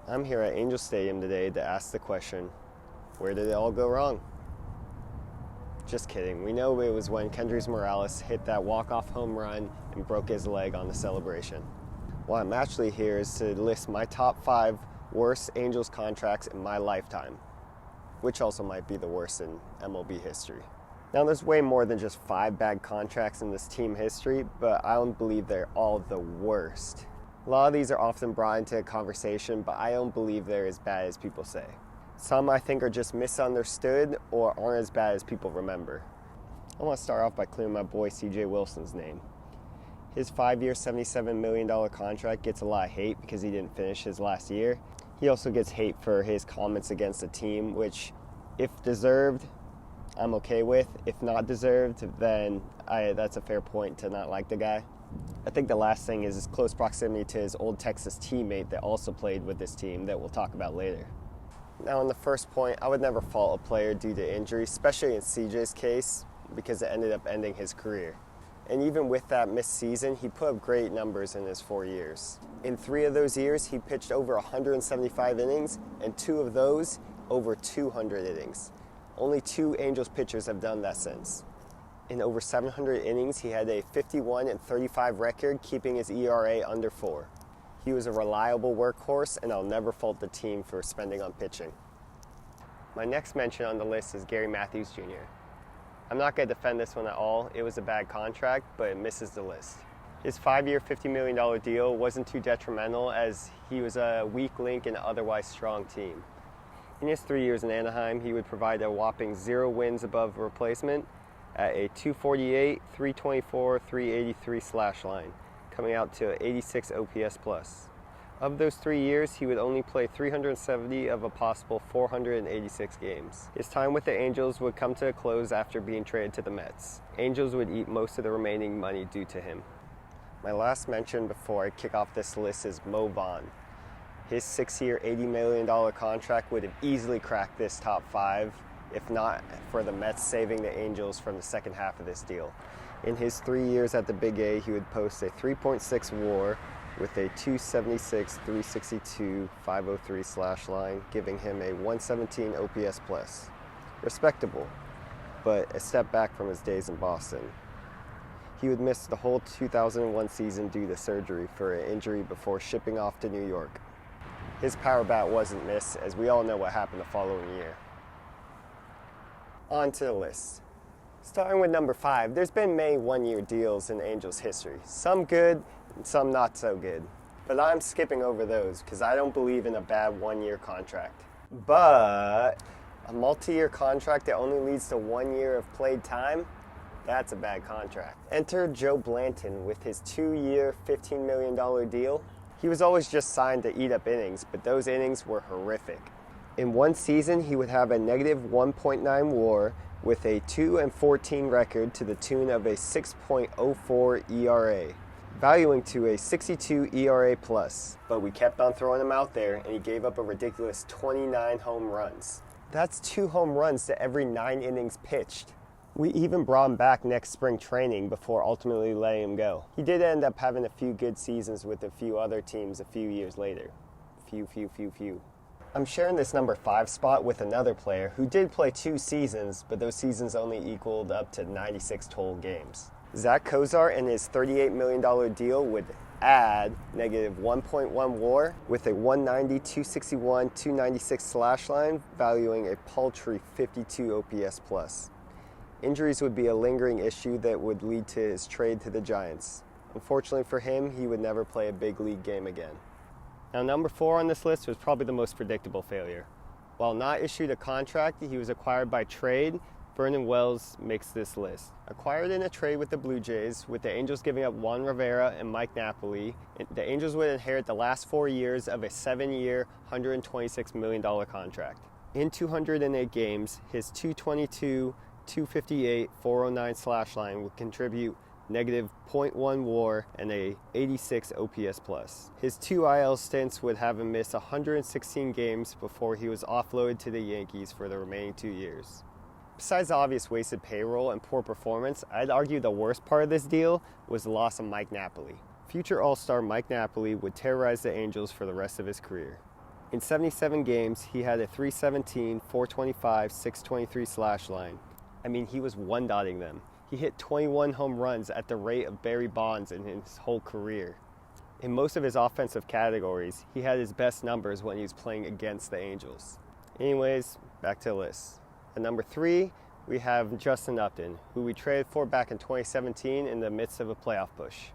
I'm here at Angel Stadium today to ask the question, where did it all go wrong? Just kidding. We know it was when Kendrys Morales hit that walk-off home run and broke his leg on the celebration. Why I'm actually here is to list my top 5 worst Angels contracts in my lifetime, which also might be the worst in MLB history. Now, there's way more than just 5 bad contracts in this team history, but I don't believe they're all the worst. A lot of these are often brought into a conversation, but I don't believe they're as bad as people say. Some I think are just misunderstood or aren't as bad as people remember. I want to start off by clearing my boy CJ Wilson's name. His 5-year, $77 million contract gets a lot of hate because he didn't finish his last year. He also gets hate for his comments against the team, which, if deserved, I'm okay with. If not deserved, then that's a fair point to not like the guy. I think the last thing is his close proximity to his old Texas teammate that also played with this team that we'll talk about later. Now, on the first point, I would never fault a player due to injury, especially in CJ's case, because it ended up ending his career. And even with that missed season, he put up great numbers in his 4 years. In 3 of those years, he pitched over 175 innings, and 2 of those, over 200 innings. Only 2 Angels pitchers have done that since. In over 700 innings, he had a 51-35 record, keeping his ERA under 4. He was a reliable workhorse, and I'll never fault the team for spending on pitching. My next mention on the list is Gary Matthews Jr. I'm not going to defend this one at all. It was a bad contract, but it misses the list. His 5-year, $50 million deal wasn't too detrimental, as he was a weak link in an otherwise strong team. In his 3 years in Anaheim, he would provide a whopping 0 wins above replacement at a 248, 324, 383 slash line, coming out to 86 OPS plus. Of those 3 years, he would only play 370 of a possible 486 games. His time with the Angels would come to a close after being traded to the Mets. Angels would eat most of the remaining money due to him. My last mention before I kick off this list is Mo Vaughn. His 6-year, $80 million contract would have easily cracked this top 5, if not for the Mets saving the Angels from the second half of this deal. In his 3 years at the Big A, he would post a 3.6 WAR with a 276, 362, 503 slash line, giving him a 117 OPS plus. Respectable, but a step back from his days in Boston. He would miss the whole 2001 season due to surgery for an injury before shipping off to New York. His power bat wasn't missed, as we all know what happened the following year. On to the list. Starting with number 5, there's been many one-year deals in Angels history. Some good, and some not so good. But I'm skipping over those because I don't believe in a bad one-year contract. But a multi-year contract that only leads to 1 year of played time, that's a bad contract. Enter Joe Blanton with his 2-year, $15 million deal. He was always just signed to eat up innings, but those innings were horrific. In one season, he would have a negative 1.9 WAR with a 2-14 record to the tune of a 6.04 ERA, valuing to a 62 ERA plus. But we kept on throwing him out there, and he gave up a ridiculous 29 home runs. That's 2 home runs to every 9 innings pitched. We even brought him back next spring training before ultimately letting him go. He did end up having a few good seasons with a few other teams a few years later. Few. I'm sharing this number 5 spot with another player who did play 2 seasons, but those seasons only equaled up to 96 total games. Zach Kozar and his $38 million deal would add negative 1.1 WAR with a 190, 261, 296 slash line, valuing a paltry 52 OPS plus. Injuries would be a lingering issue that would lead to his trade to the Giants. Unfortunately for him, he would never play a big league game again. Now, number 4 on this list was probably the most predictable failure. While not issued a contract, he was acquired by trade. Vernon Wells makes this list. Acquired in a trade with the Blue Jays, with the Angels giving up Juan Rivera and Mike Napoli, the Angels would inherit the last 4 years of a 7-year, $126 million contract. In 208 games, his 222, 258, 409 slash line would contribute negative 0.1 WAR and a 86 OPS plus. His 2 IL stints would have him miss 116 games before he was offloaded to the Yankees for the remaining 2 years. Besides the obvious wasted payroll and poor performance, I'd argue the worst part of this deal was the loss of Mike Napoli. Future All-Star Mike Napoli would terrorize the Angels for the rest of his career. In 77 games, he had a 317, 425, 623 slash line. I mean, he was one-dotting them. He hit 21 home runs at the rate of Barry Bonds in his whole career. In most of his offensive categories, he had his best numbers when he was playing against the Angels. Anyways, back to the list. At number 3, we have Justin Upton, who we traded for back in 2017 in the midst of a playoff push.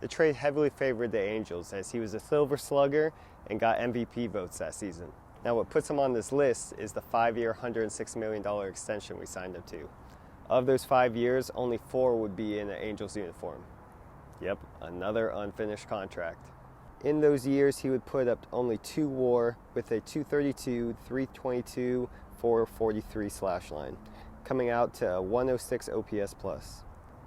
The trade heavily favored the Angels as he was a Silver Slugger and got MVP votes that season. Now what puts him on this list is the 5-year, $106 million extension we signed him to. Of those 5 years, only 4 would be in an Angels uniform. Yep, another unfinished contract. In those years, he would put up only 2 WAR with a 232, 322, 443 slash line, coming out to a 106 OPS plus.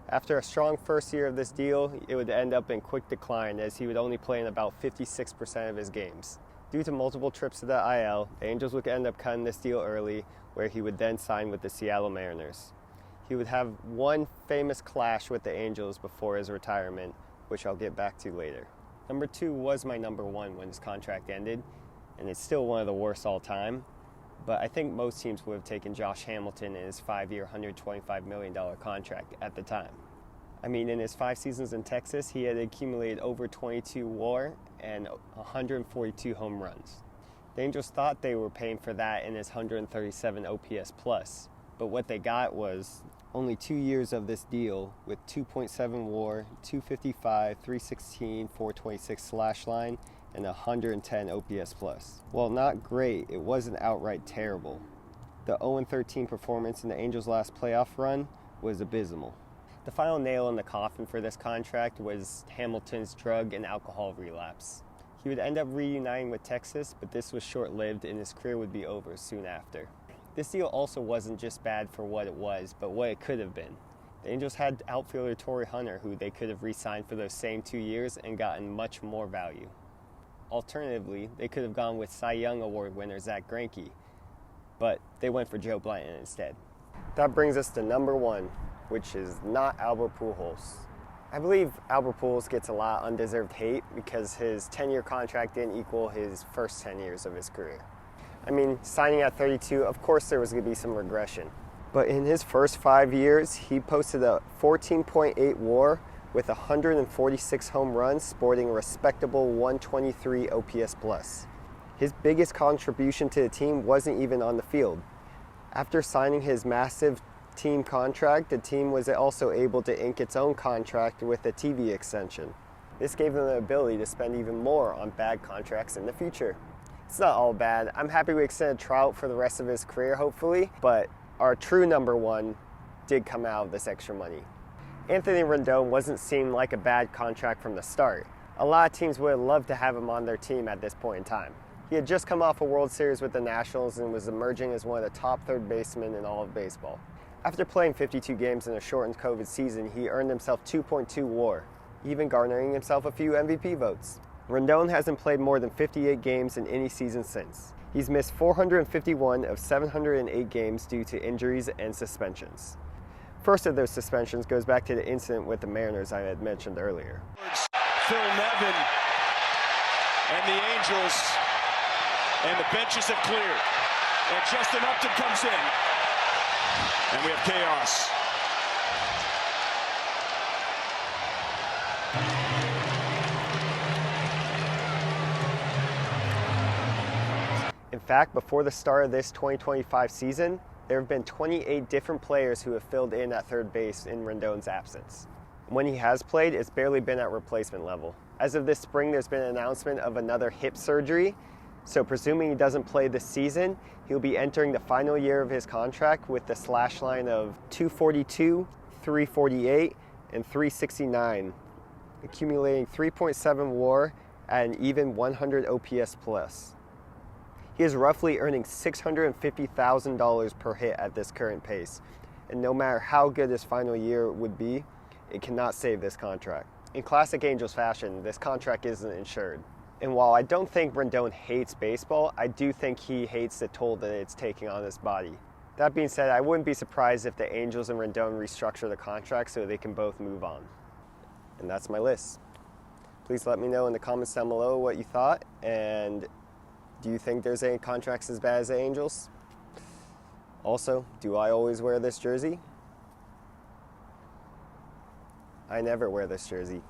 After a strong first year of this deal, it would end up in quick decline as he would only play in about 56% of his games. Due to multiple trips to the IL, the Angels would end up cutting this deal early, where he would then sign with the Seattle Mariners. He would have one famous clash with the Angels before his retirement, which I'll get back to later. Number 2 was my number 1 when his contract ended, and it's still one of the worst all time, but I think most teams would have taken Josh Hamilton in his 5-year, $125 million contract at the time. I mean, in his 5 seasons in Texas, he had accumulated over 22 WAR and 142 home runs. The Angels thought they were paying for that in his 137 OPS plus, but what they got was only 2 years of this deal with 2.7 WAR, 255, 316, 426 slash line, and 110 OPS plus. While not great, it wasn't outright terrible. The 0-13 performance in the Angels' last playoff run was abysmal. The final nail in the coffin for this contract was Hamilton's drug and alcohol relapse. He would end up reuniting with Texas, but this was short-lived and his career would be over soon after. This deal also wasn't just bad for what it was, but what it could have been. The Angels had outfielder Torrey Hunter, who they could have re-signed for those same 2 years and gotten much more value. Alternatively, they could have gone with Cy Young Award winner Zach Greinke, but they went for Joe Blanton instead. That brings us to number 1, which is not Albert Pujols. I believe Albert Pujols gets a lot of undeserved hate because his 10-year contract didn't equal his first 10 years of his career. I mean, signing at 32, of course there was going to be some regression. But in his first 5 years, he posted a 14.8 WAR with 146 home runs, sporting a respectable 123 OPS plus. His biggest contribution to the team wasn't even on the field. After signing his massive team contract, the team was also able to ink its own contract with a TV extension. This gave them the ability to spend even more on bad contracts in the future. It's not all bad. I'm happy we extended Trout for the rest of his career, hopefully, but our true number 1 did come out of this extra money. Anthony Rendon wasn't seen like a bad contract from the start. A lot of teams would have loved to have him on their team at this point in time. He had just come off a World Series with the Nationals and was emerging as one of the top third basemen in all of baseball. After playing 52 games in a shortened COVID season, he earned himself 2.2 WAR, even garnering himself a few MVP votes. Rendon hasn't played more than 58 games in any season since. He's missed 451 of 708 games due to injuries and suspensions. First of those suspensions goes back to the incident with the Mariners I had mentioned earlier. Phil Nevin and the Angels, and the benches have cleared. And Justin Upton comes in. And we have chaos. In fact, before the start of this 2025 season, there have been 28 different players who have filled in at third base in Rendon's absence. When he has played, it's barely been at replacement level. As of this spring, there's been an announcement of another hip surgery, so presuming he doesn't play this season, he'll be entering the final year of his contract with the slash line of 242, 348, and 369, accumulating 3.7 WAR at an even 100 OPS plus. He is roughly earning $650,000 per hit at this current pace, and no matter how good his final year would be, it cannot save this contract. In classic Angels fashion, this contract isn't insured. And while I don't think Rendon hates baseball, I do think he hates the toll that it's taking on his body. That being said, I wouldn't be surprised if the Angels and Rendon restructure the contract so they can both move on. And that's my list. Please let me know in the comments down below what you thought, and Do you think there's any contracts as bad as the Angels? Also, do I always wear this jersey? I never wear this jersey.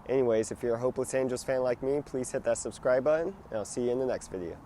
Anyways, if you're a hopeless Angels fan like me, please hit that subscribe button, and I'll see you in the next video.